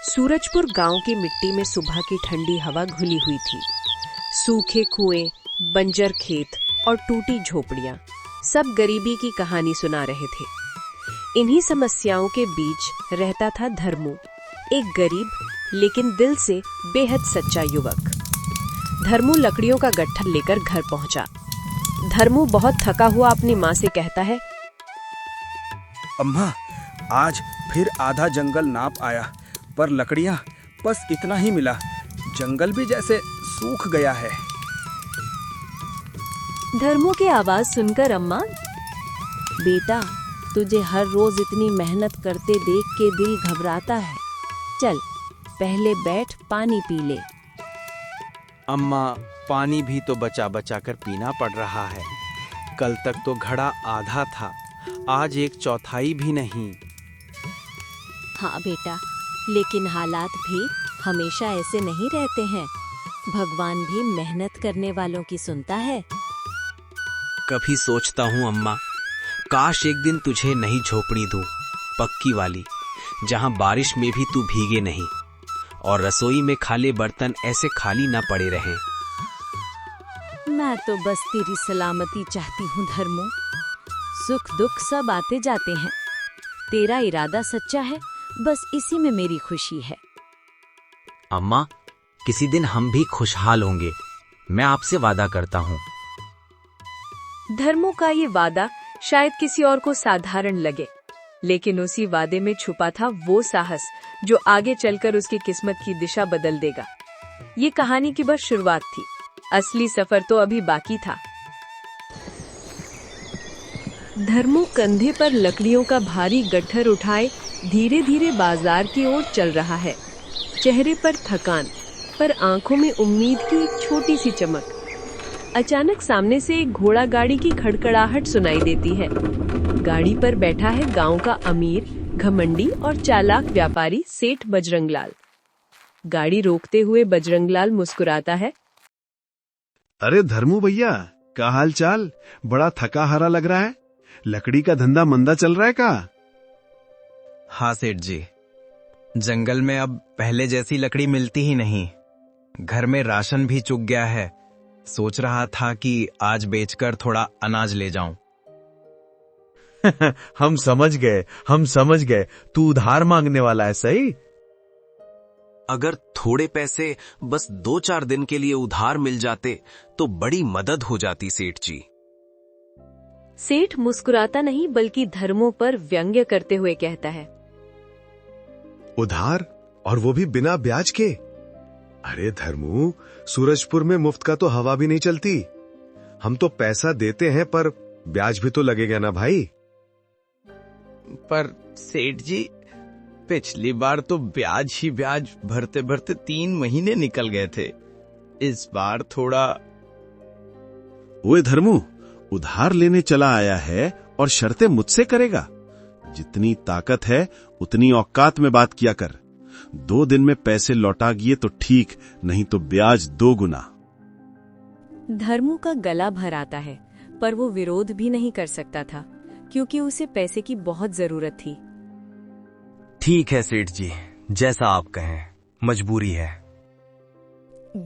सूरजपुर गांव की मिट्टी में सुबह की ठंडी हवा घुली हुई थी। सूखे कुएं, बंजर खेत और टूटी झोपड़ियां सब गरीबी की कहानी सुना रहे थे। इन्हीं समस्याओं के बीच रहता था धर्मू, एक गरीब लेकिन दिल से बेहद सच्चा युवक। धर्मू लकड़ियों का गट्ठर लेकर घर पहुंचा। धर्मू बहुत थका हुआ अपनी माँ से कहता है, अम्मा, आज फिर आधा जंगल नाप आया, पर लकड़ियां बस इतना ही मिला। जंगल भी जैसे सूख गया है। धर्मू की आवाज सुनकर अम्मा, बेटा, तुझे हर रोज इतनी मेहनत करते देख के दिल घबराता है। चल, पहले बैठ, पानी पी ले। अम्मा, पानी भी तो बचा बचा कर पीना पड़ रहा है। कल तक तो घड़ा आधा था, आज 1/4 भी नहीं। हाँ बेटा, लेकिन हालात भी हमेशा ऐसे नहीं रहते हैं। भगवान भी मेहनत करने वालों की सुनता है। कभी सोचता हूँ अम्मा, काश एक दिन तुझे नई झोपड़ी दूं, पक्की वाली, जहाँ बारिश में भी तू भीगे नहीं और रसोई में खाली बर्तन ऐसे खाली ना पड़े रहें। मैं तो बस तेरी सलामती चाहती हूँ धर्मू। सुख दुख सब आते जाते हैं। तेरा इरादा सच्चा है, बस इसी में मेरी खुशी है। अम्मा, किसी दिन हम भी खुशहाल होंगे, मैं आपसे वादा करता हूँ। धर्मू का ये वादा शायद किसी और को साधारण लगे, लेकिन उसी वादे में छुपा था वो साहस जो आगे चलकर उसकी किस्मत की दिशा बदल देगा। ये कहानी की बस शुरुआत थी, असली सफर तो अभी बाकी था। धर्मू कंधे पर लकड़ियों का भारी गट्ठर उठाए धीरे धीरे बाजार की ओर चल रहा है। चेहरे पर थकान, पर आंखों में उम्मीद की एक छोटी सी चमक। अचानक सामने से एक घोड़ा गाड़ी की खड़खड़ाहट सुनाई देती है। गाड़ी पर बैठा है गांव का अमीर, घमंडी और चालाक व्यापारी सेठ बजरंगलाल। गाड़ी रोकते हुए बजरंगलाल मुस्कुराता है। अरे धर्मू भैया, क्या हाल चाल? बड़ा थका हारा लग रहा है। लकड़ी का धंधा मंदा चल रहा है का? हाँ सेठ जी, जंगल में अब पहले जैसी लकड़ी मिलती ही नहीं। घर में राशन भी चुक गया है। सोच रहा था कि आज बेचकर थोड़ा अनाज ले जाऊं। हम समझ गए, तू उधार मांगने वाला है, सही? अगर थोड़े पैसे बस 2-4 दिन के लिए उधार मिल जाते तो बड़ी मदद हो जाती सेठ जी। सेठ मुस्कुराता नहीं बल्कि धर्मू पर व्यंग्य करते हुए कहता है, उधार, और वो भी बिना ब्याज के? अरे धर्मू, सूरजपुर में मुफ्त का तो हवा भी नहीं चलती। हम तो पैसा देते हैं, पर ब्याज भी तो लगेगा ना भाई। पर सेठ जी, पिछली बार तो ब्याज ही ब्याज भरते भरते 3 महीने निकल गए थे। इस बार थोड़ा। ओए धर्मू, उधार लेने चला आया है और शर्तें मुझसे करेगा? जितनी ताकत है उतनी औकात में बात किया कर। 2 दिन में पैसे लौटा गिए तो ठीक, नहीं तो ब्याज 2 गुना। धर्मू का गला भर आता है, पर वो विरोध भी नहीं कर सकता था, क्योंकि उसे पैसे की बहुत जरूरत थी। ठीक है सेठ जी, जैसा आप कहें, मजबूरी है।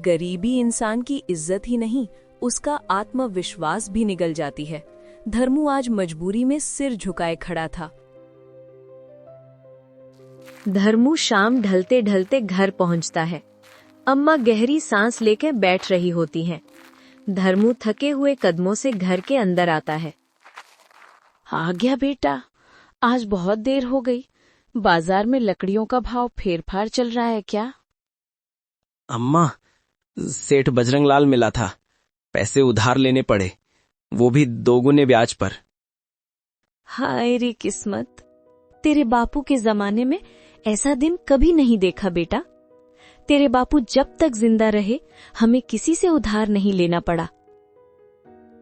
गरीबी इंसान की इज्जत ही नहीं, उसका आत्मविश्वास भी निगल जाती है। धर्मू आज मजबूरी में सिर झुकाए खड़ा था। धर्मू शाम ढलते ढलते घर पहुंचता है। अम्मा गहरी सांस लेकर बैठ रही होती हैं। धर्मू थके हुए कदमों से घर के अंदर आता है। आ गया बेटा, आज बहुत देर हो गई। बाजार में लकड़ियों का भाव फेरफार चल रहा है क्या? अम्मा, सेठ बजरंगलाल मिला था, पैसे उधार लेने पड़े, वो भी 2 गुने ब्याज पर। हाय रे किस्मत, तेरे बापू के जमाने में ऐसा दिन कभी नहीं देखा बेटा। तेरे बापू जब तक जिंदा रहे हमें किसी से उधार नहीं लेना पड़ा।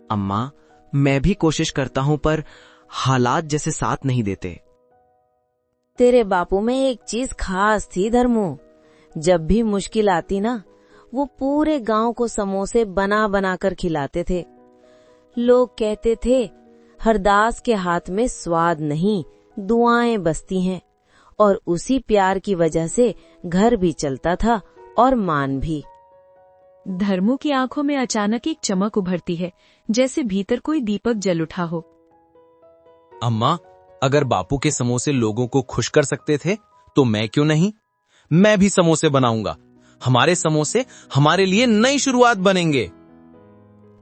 अम्मा, मैं भी कोशिश करता हूँ, पर हालात जैसे साथ नहीं देते। तेरे बापू में एक चीज खास थी धर्मू, जब भी मुश्किल आती ना, वो पूरे गांव को समोसे बना बना कर खिलाते थे। लोग कहते थे हरदास के हाथ में स्वाद नहीं, दुआएं बसती हैं, और उसी प्यार की वजह से घर भी चलता था और मान भी। धर्मू की आंखों में अचानक एक चमक उभरती है, जैसे भीतर कोई दीपक जल उठा हो। अम्मा, अगर बापू के समोसे लोगों को खुश कर सकते थे तो मैं क्यों नहीं? मैं भी समोसे बनाऊंगा। हमारे समोसे हमारे लिए नई शुरुआत बनेंगे।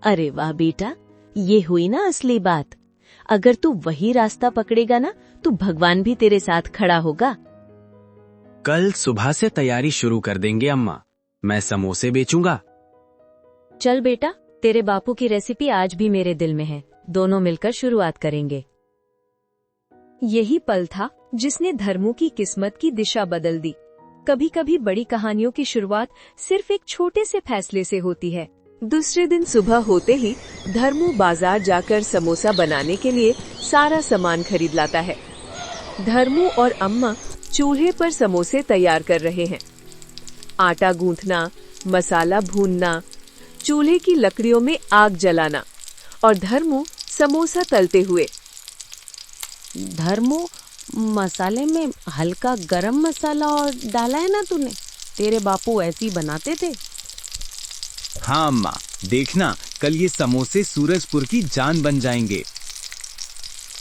अरे वाह बेटा, ये हुई ना असली बात। अगर तू वही रास्ता पकड़ेगा ना तो भगवान भी तेरे साथ खड़ा होगा। कल सुबह से तैयारी शुरू कर देंगे अम्मा। मैं समोसे बेचूंगा। चल बेटा, तेरे बापू की रेसिपी आज भी मेरे दिल में है। दोनों मिलकर शुरुआत करेंगे। यही पल था जिसने धर्मू की किस्मत की दिशा बदल दी। कभी कभी बड़ी कहानियों की शुरुआत सिर्फ एक छोटे से फैसले से होती है। दूसरे दिन सुबह होते ही धर्मू बाजार जाकर समोसा बनाने के लिए सारा सामान खरीद लाता है। धर्मू और अम्मा चूल्हे पर समोसे तैयार कर रहे हैं। आटा गूंथना, मसाला भूनना, चूल्हे की लकड़ियों में आग जलाना और धर्मू समोसा तलते हुए। धर्मू, मसाले में हल्का गरम मसाला और डाला है ना तूने? तेरे बापू ऐसी बनाते थे। हाँ अम्मा, देखना कल ये समोसे सूरजपुर की जान बन जाएंगे।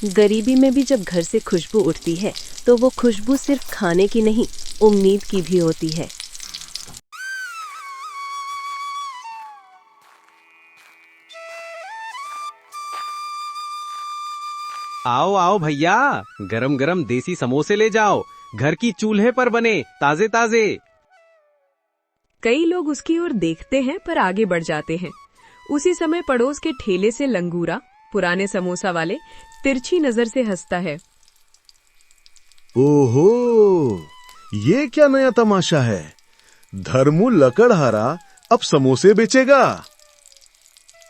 गरीबी में भी जब घर से खुशबू उठती है तो वो खुशबू सिर्फ खाने की नहीं, उम्मीद की भी होती है। आओ आओ भैया, गरम गरम देसी समोसे ले जाओ। घर की चूल्हे पर बने, ताजे ताजे। कई लोग उसकी ओर देखते हैं पर आगे बढ़ जाते हैं। उसी समय पड़ोस के ठेले से लंगूरा, पुराने समोसा वाले, तिरछी नजर से हंसता है। ओहो, ये क्या नया तमाशा है? धर्मू लकड़हारा अब समोसे बेचेगा।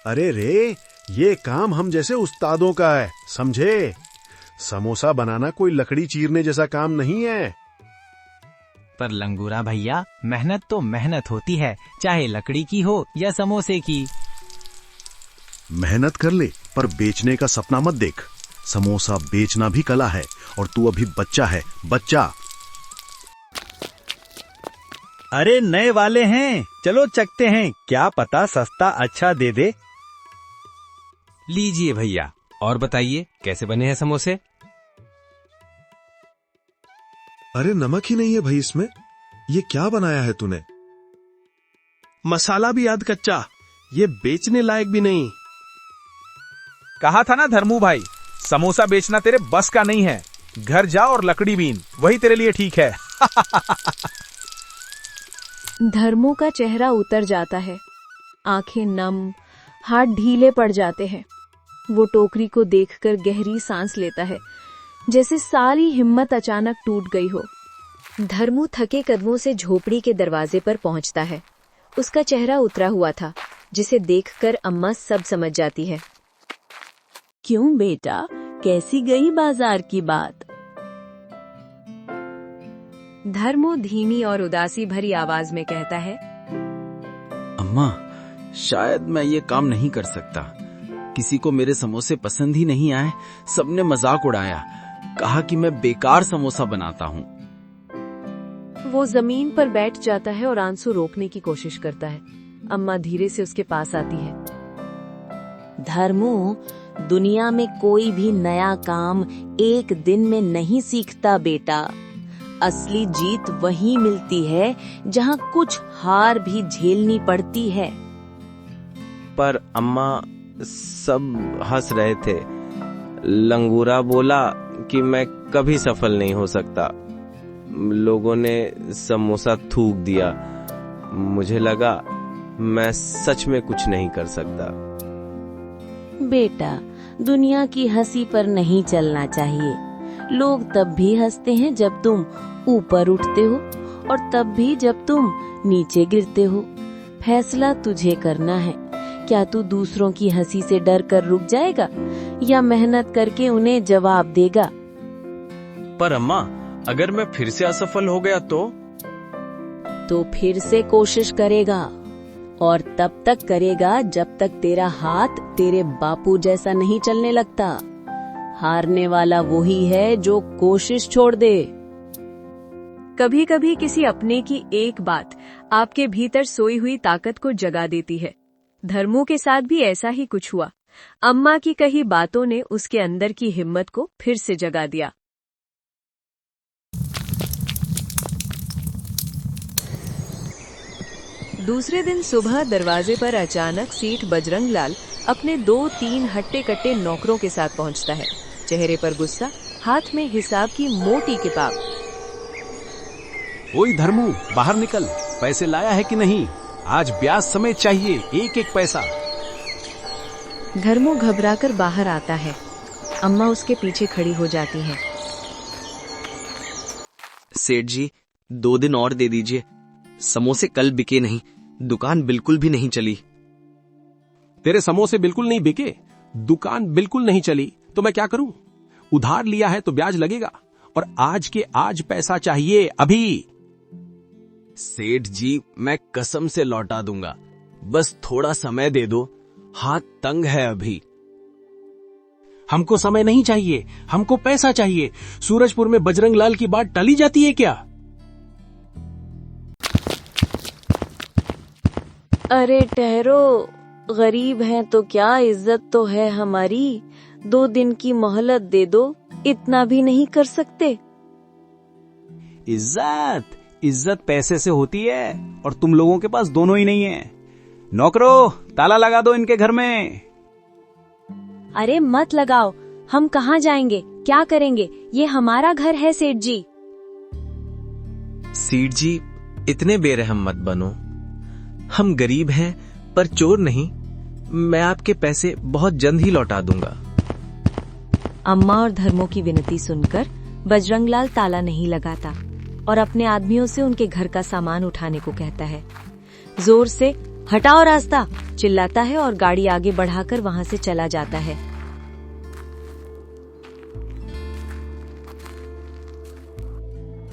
अरे रे, ये काम हम जैसे उस्तादों का है, समझे? समोसा बनाना कोई लकड़ी चीरने जैसा काम नहीं है। पर लंगूरा भैया, मेहनत तो मेहनत होती है, चाहे लकड़ी की हो या समोसे की। मेहनत कर ले, पर बेचने का सपना मत देख। समोसा बेचना भी कला है और तू अभी बच्चा है, बच्चा। अरे नए वाले हैं, चलो चखते हैं, क्या पता सस्ता अच्छा दे दे। लीजिए भैया, और बताइए कैसे बने हैं समोसे? अरे नमक ही नहीं है भाई इसमें। ये क्या बनाया है तूने? मसाला भी याद कच्चा, ये बेचने लायक भी नहीं। कहा था ना धर्मू भाई, समोसा बेचना तेरे बस का नहीं है। घर जा और लकड़ी बीन, वही तेरे लिए ठीक है। धर्मू का चेहरा उतर जाता है, आंखें नम, हाथ ढीले पड़ जाते हैं। वो टोकरी को देखकर गहरी सांस लेता है, जैसे सारी हिम्मत अचानक टूट गई हो। धर्मू थके कदमों से झोपड़ी के दरवाजे पर पहुंचता है। उसका चेहरा उतरा हुआ था, जिसे देखकर अम्मा सब समझ जाती है। क्यों बेटा, कैसी गई बाजार की बात? धर्मू धीमी और उदासी भरी आवाज में कहता है, अम्मा, शायद मैं ये काम नहीं कर सकता। किसी को मेरे समोसे पसंद ही नहीं आए। सबने मजाक उड़ाया, कहा कि मैं बेकार समोसा बनाता हूँ। वो जमीन पर बैठ जाता है और आंसू रोकने की कोशिश करता है। अम्मा धीरे से उसके पास आती है। धर्मू, दुनिया में कोई भी नया काम एक दिन में नहीं सीखता बेटा। असली जीत वहीं मिलती है जहाँ कुछ हार भी झेलनी पड़ती है। पर अम्मा, सब हंस रहे थे। लंगूरा बोला कि मैं कभी सफल नहीं हो सकता। लोगों ने समोसा थूक दिया। मुझे लगा मैं सच में कुछ नहीं कर सकता। बेटा, दुनिया की हंसी पर नहीं चलना चाहिए। लोग तब भी हंसते हैं जब तुम ऊपर उठते हो और तब भी जब तुम नीचे गिरते हो। फैसला तुझे करना है। क्या तू दूसरों की हंसी से डर कर रुक जाएगा या मेहनत करके उन्हें जवाब देगा? पर अम्मा, अगर मैं फिर से असफल हो गया तो फिर से कोशिश करेगा, और तब तक करेगा जब तक तेरा हाथ तेरे बापू जैसा नहीं चलने लगता। हारने वाला वही है जो कोशिश छोड़ दे। कभी कभी किसी अपने की एक बात आपके भीतर सोई हुई ताकत को जगा देती है। धर्मू के साथ भी ऐसा ही कुछ हुआ। अम्मा की कही बातों ने उसके अंदर की हिम्मत को फिर से जगा दिया। दूसरे दिन सुबह दरवाजे पर अचानक सेठ बजरंग लाल अपने 2-3 हट्टे कट्टे नौकरों के साथ पहुंचता है। चेहरे पर गुस्सा, हाथ में हिसाब की मोटी किताब। ओए धर्मू, बाहर निकल। पैसे लाया है कि नहीं? आज ब्याज समेत चाहिए, एक एक पैसा। धर्मू घबराकर बाहर आता है। अम्मा उसके पीछे खड़ी हो जाती हैं। सेठ जी, 2 दिन और दे दीजिए। समोसे कल बिके नहीं, दुकान बिल्कुल भी नहीं चली। तेरे समोसे बिल्कुल नहीं बिके, दुकान बिल्कुल नहीं चली, तो मैं क्या करूं? उधार लिया है तो ब्याज लगेगा, और आज के आज पैसा चाहिए, अभी। सेठ जी, मैं कसम से लौटा दूंगा, बस थोड़ा समय दे दो, हाथ तंग है अभी। हमको समय नहीं चाहिए, हमको पैसा चाहिए। सूरजपुर में बजरंग लाल की बात टली जाती है क्या? अरे ठहरो, गरीब हैं तो क्या, इज्जत तो है हमारी। 2 दिन की मोहलत दे दो, इतना भी नहीं कर सकते? इज्जत पैसे से होती है, और तुम लोगों के पास दोनों ही नहीं है। नौकरों, ताला लगा दो इनके घर में। अरे मत लगाओ, हम कहाँ जाएंगे, क्या करेंगे? ये हमारा घर है सेठ जी। सेठ जी, इतने बेरहम मत बनो। हम गरीब हैं पर चोर नहीं। मैं आपके पैसे बहुत जल्द ही लौटा दूंगा। अम्मा और धर्मों की विनती सुनकर बजरंगलाल ताला नहीं लगाता और अपने आदमियों से उनके घर का सामान उठाने को कहता है। जोर से हटाओ रास्ता, चिल्लाता है और गाड़ी आगे बढ़ाकर वहां से चला जाता है।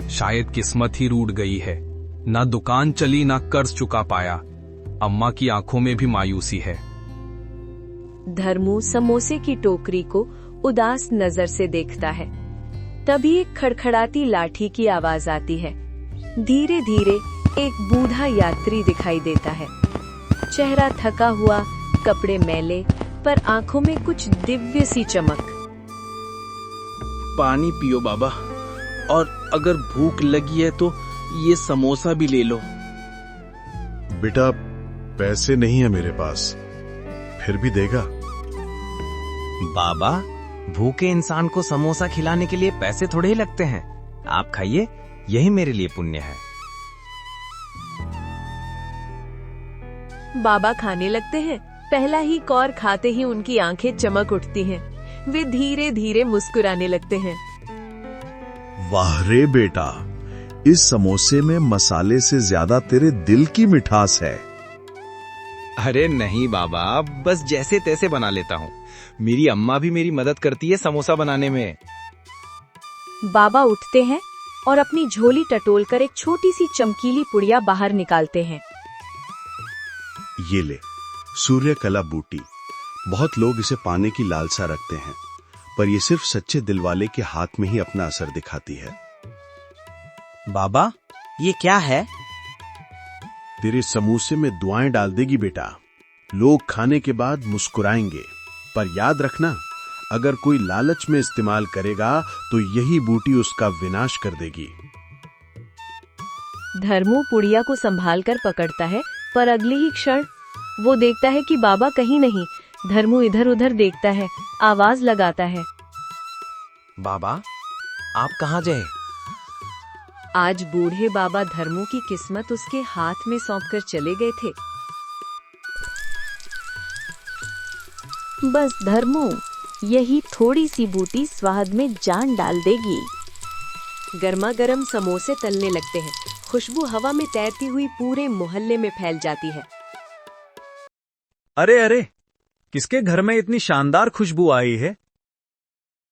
शायद किस्मत ही रूठ गई है, ना दुकान चली ना कर्ज चुका पाया। अम्मा की आंखों में भी मायूसी है। धर्मू समोसे की टोकरी को उदास नजर से देखता है। तभी एक खड़खड़ाती लाठी की आवाज आती है। धीरे धीरे एक बूढ़ा यात्री दिखाई देता है। चेहरा थका हुआ, कपड़े मैले, पर आंखों में कुछ दिव्य सी चमक। पानी पियो बाबा, और अगर भूख लगी है तो ये समोसा भी ले लो। बेटा, पैसे नहीं है मेरे पास, फिर भी देगा? बाबा, भूखे इंसान को समोसा खिलाने के लिए पैसे थोड़े ही लगते हैं। आप खाइए, यही मेरे लिए पुण्य है। बाबा खाने लगते हैं। पहला ही कौर खाते ही उनकी आंखें चमक उठती हैं। वे धीरे धीरे मुस्कुराने लगते हैं। वाह रे बेटा, इस समोसे में मसाले से ज्यादा तेरे दिल की मिठास है। अरे नहीं बाबा, बस जैसे तैसे बना लेता हूँ। मेरी अम्मा भी मेरी मदद करती है समोसा बनाने में। बाबा उठते हैं और अपनी झोली टटोलकर एक छोटी सी चमकीली पुड़िया बाहर निकालते हैं। ये ले, सूर्यकला बूटी। बहुत लोग इसे पाने की लालसा रखते हैं, पर यह सिर्फ सच्चे दिल वाले के हाथ में ही अपना असर दिखाती है। बाबा, ये क्या है? तेरे समोसे में दुआएं डाल देगी बेटा। लोग खाने के बाद मुस्कुराएंगे, पर याद रखना, अगर कोई लालच में इस्तेमाल करेगा तो यही बूटी उसका विनाश कर देगी। धर्मू पुड़िया को संभालकर पकड़ता है, पर अगले ही क्षण वो देखता है कि बाबा कहीं नहीं। धर्मू इधर उधर देखता है, आवाज लगाता है। बाबा, आप कहाँ गए? आज बूढ़े बाबा धर्मू की किस्मत उसके हाथ में सौंपकर चले गए थे। बस धर्मू, यही थोड़ी सी बूटी स्वाद में जान डाल देगी। गर्मा गर्म समोसे तलने लगते हैं। खुशबू हवा में तैरती हुई पूरे मोहल्ले में फैल जाती है। अरे अरे, किसके घर में इतनी शानदार खुशबू आई है?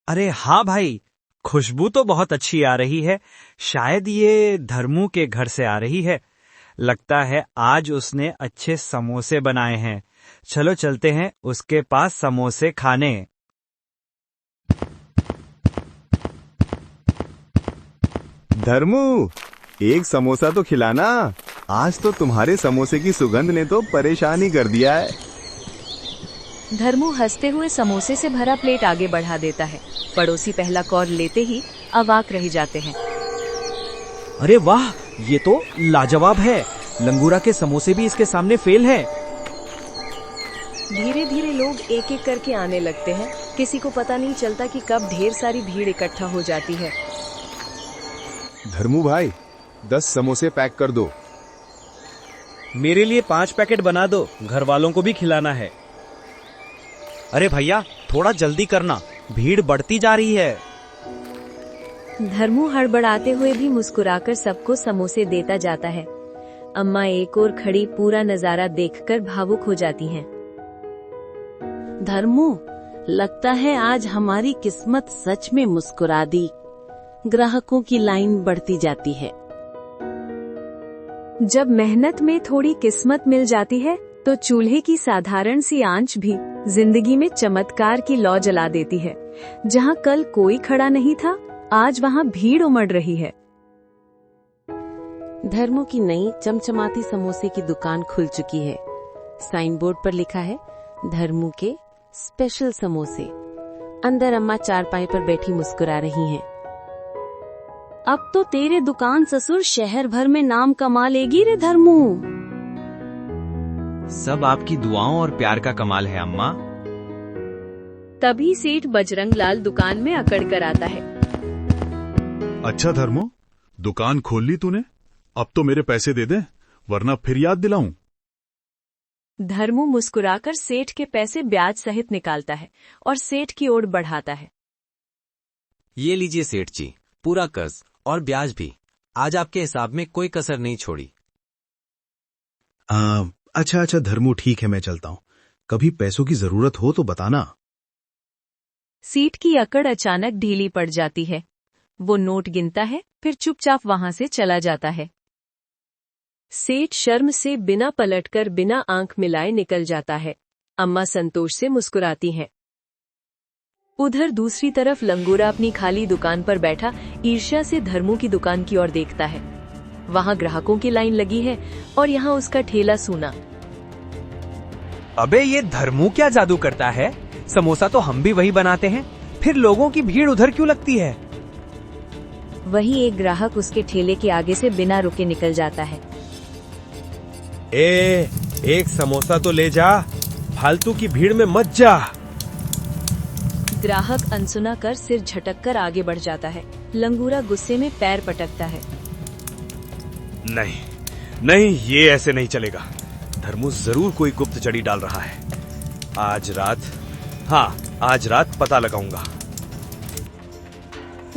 अरे हाँ भाई, खुशबू तो बहुत अच्छी आ रही है। शायद ये धर्मू के घर से आ रही है। लगता है आज उसने अच्छे समोसे बनाए हैं। चलो चलते हैं उसके पास समोसे खाने। धर्मू, एक समोसा तो खिलाना। आज तो तुम्हारे समोसे की सुगंध ने तो परेशान ही कर दिया है। धर्मू हंसते हुए समोसे से भरा प्लेट आगे बढ़ा देता है। पड़ोसी पहला कौर लेते ही अवाक रह जाते हैं। अरे वाह, ये तो लाजवाब है। लंगूरा के समोसे भी इसके सामने फेल हैं। धीरे धीरे लोग एक एक करके आने लगते हैं। किसी को पता नहीं चलता कि कब ढेर सारी भीड़ इकट्ठा हो जाती है। धर्मू भाई, 10 समोसे पैक कर दो। मेरे लिए 5 पैकेट बना दो, घर वालों को भी खिलाना है। अरे भैया, थोड़ा जल्दी करना, भीड़ बढ़ती जा रही है। धर्मू हड़बड़ाते हुए भी मुस्कुराकर सबको समोसे देता जाता है। अम्मा एक और खड़ी पूरा नजारा देखकर भावुक हो जाती हैं। धर्मू, लगता है आज हमारी किस्मत सच में मुस्कुरा दी। ग्राहकों की लाइन बढ़ती जाती है। जब मेहनत में थोड़ी किस्मत मिल जाती है तो चूल्हे की साधारण सी आंच भी जिंदगी में चमत्कार की लौ जला देती है। जहाँ कल कोई खड़ा नहीं था, आज वहाँ भीड़ उमड़ रही है। धर्मू की नई चमचमाती समोसे की दुकान खुल चुकी है। साइन बोर्ड पर लिखा है धर्मू के स्पेशल समोसे। अंदर अम्मा चारपाई पर बैठी मुस्कुरा रही हैं। अब तो तेरे दुकान ससुर शहर भर में नाम कमा लेगी रे धर्मू। सब आपकी दुआओं और प्यार का कमाल है अम्मा। तभी सेठ बजरंग लाल दुकान में अकड़ कर आता है। अच्छा धर्मो, दुकान खोल ली तूने? अब तो मेरे पैसे दे दे, वरना फिर याद दिलाऊं। धर्मू मुस्कुराकर सेठ के पैसे ब्याज सहित निकालता है और सेठ की ओर बढ़ाता है। ये लीजिए सेठ जी, पूरा कर्ज और ब्याज भी। आज आपके हिसाब में कोई कसर नहीं छोड़ी। अच्छा धर्मू, ठीक है, मैं चलता हूँ। कभी पैसों की जरूरत हो तो बताना। सेठ की अकड़ अचानक ढीली पड़ जाती है। वो नोट गिनता है, फिर चुपचाप वहां से चला जाता है। सेठ शर्म से बिना पलटकर बिना आंख मिलाए निकल जाता है। अम्मा संतोष से मुस्कुराती हैं। उधर दूसरी तरफ लंगूरा अपनी खाली दुकान पर बैठा ईर्ष्या से धर्मू की दुकान की ओर देखता है। वहां ग्राहकों की लाइन लगी है और यहाँ उसका ठेला सूना। अबे ये धर्मू क्या जादू करता है? समोसा तो हम भी वही बनाते हैं, फिर लोगों की भीड़ उधर क्यों लगती है? वहीं एक ग्राहक उसके ठेले के आगे से बिना रुके निकल जाता है। एक समोसा तो ले जा, फालतू की भीड़ में मत जा। ग्राहक अनसुना कर सिर झटक कर आगे बढ़ जाता है। लंगूरा गुस्से में पैर पटकता है। नहीं, ये ऐसे नहीं चलेगा। धर्मू जरूर कोई गुप्त जड़ी डाल रहा है। आज रात पता लगाऊंगा।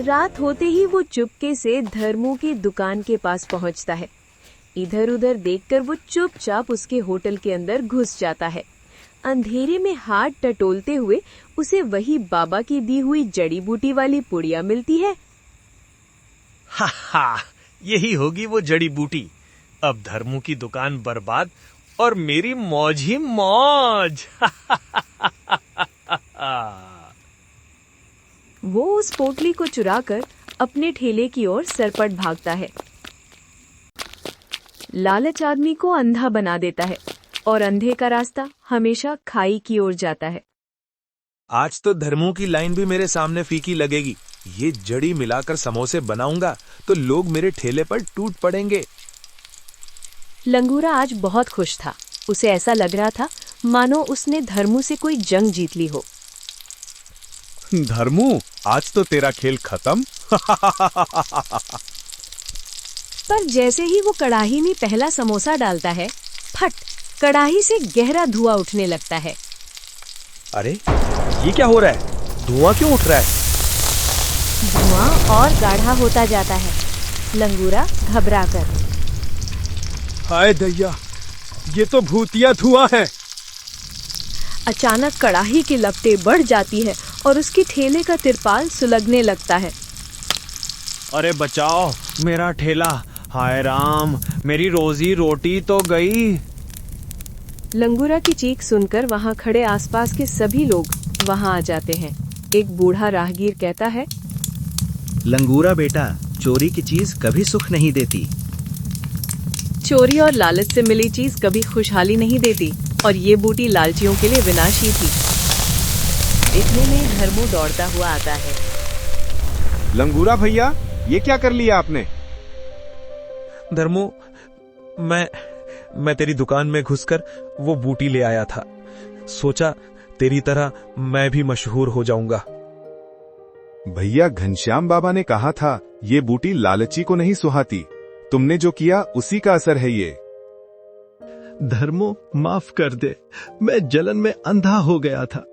रात होते ही वो चुपके से धर्मू की दुकान के पास पहुंचता है। इधर उधर देखकर वो चुपचाप उसके होटल के अंदर घुस जाता है। अंधेरे में हाथ टटोलते हुए उसे वही बाबा की दी हुई जड़ी बूटी वाली पुड़िया मिलती है। हा, यही होगी वो जड़ी बूटी। अब धर्मू की दुकान बर्बाद और मेरी मौज ही मौज। वो उस पोटली को चुराकर अपने ठेले की ओर सरपट भागता है। लालच आदमी को अंधा बना देता है और अंधे का रास्ता हमेशा खाई की ओर जाता है। आज तो धर्मू की लाइन भी मेरे सामने फीकी लगेगी। ये जड़ी मिलाकर समोसे बनाऊंगा तो लोग मेरे ठेले पर टूट पड़ेंगे। लंगूरा आज बहुत खुश था। उसे ऐसा लग रहा था मानो उसने धर्मू से कोई जंग जीत ली हो। धर्मू, आज तो तेरा खेल खत्म। पर जैसे ही वो कड़ाही में पहला समोसा डालता है, फट, कड़ाही से गहरा धुआं उठने लगता है। अरे ये क्या हो रहा है? धुआं क्यों उठ रहा है? धुआं और गाढ़ा होता जाता है। लंगूरा घबराकर, हाय दैया, ये तो भूतिया धुआं है। अचानक कड़ाही की लपटें बढ़ जाती है और उसके ठेले का तिरपाल सुलगने लगता है। अरे बचाओ मेरा ठेला, हाय राम, मेरी रोजी रोटी तो गई। लंगूरा की चीख सुनकर वहां खड़े आसपास के सभी लोग वहां आ जाते हैं। एक बूढ़ा राहगीर कहता है, लंगूरा बेटा, चोरी की चीज कभी सुख नहीं देती। चोरी और लालच से मिली चीज कभी खुशहाली नहीं देती, और ये बूटी लालचियों के लिए विनाशी थी। इतने में धर्मू दौड़ता हुआ आता है। लंगूरा भैया, ये क्या कर लिया आपने? धर्मू, मैं तेरी दुकान में घुसकर वो बूटी ले आया था। सोचा तेरी तरह मैं भी मशहूर हो जाऊंगा। भैया, घनश्याम बाबा ने कहा था ये बूटी लालची को नहीं सुहाती। तुमने जो किया उसी का असर है ये। धर्मो, माफ कर दे, मैं जलन में अंधा हो गया था।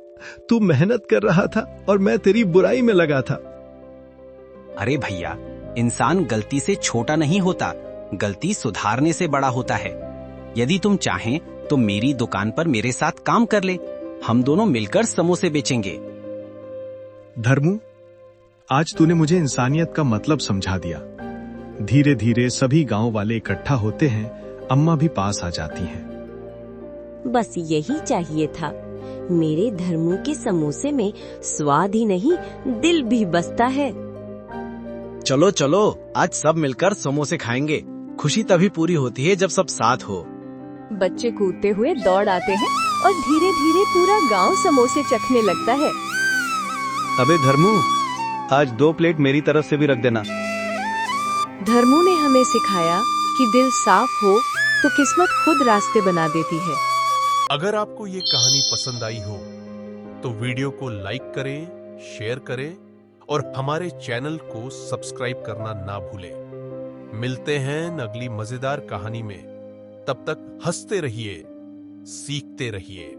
तू मेहनत कर रहा था और मैं तेरी बुराई में लगा था। अरे भैया, इंसान गलती से छोटा नहीं होता, गलती सुधारने से बड़ा होता है। यदि तुम चाहें तो मेरी दुकान पर मेरे साथ काम कर ले, हम दोनों मिलकर समोसे बेचेंगे। धर्मू, आज तूने मुझे इंसानियत का मतलब समझा दिया। धीरे धीरे सभी गांव वाले इकट्ठा होते हैं, अम्मा भी पास आ जाती हैं। बस यही चाहिए था। मेरे धर्मू के समोसे में स्वाद ही नहीं, दिल भी बसता है। चलो चलो, आज सब मिलकर समोसे खाएंगे। खुशी तभी पूरी होती है जब सब साथ हो। बच्चे कूदते हुए दौड़ आते हैं और धीरे धीरे पूरा गांव समोसे चखने लगता है। अबे धर्मू, आज 2 प्लेट मेरी तरफ से भी रख देना। धर्मू ने हमें सिखाया कि दिल साफ हो तो किस्मत खुद रास्ते बना देती है। अगर आपको ये कहानी पसंद आई हो तो वीडियो को लाइक करें, शेयर करें और हमारे चैनल को सब्सक्राइब करना ना भूलें। मिलते हैं अगली मजेदार कहानी में। तब तक हंसते रहिए, सीखते रहिए।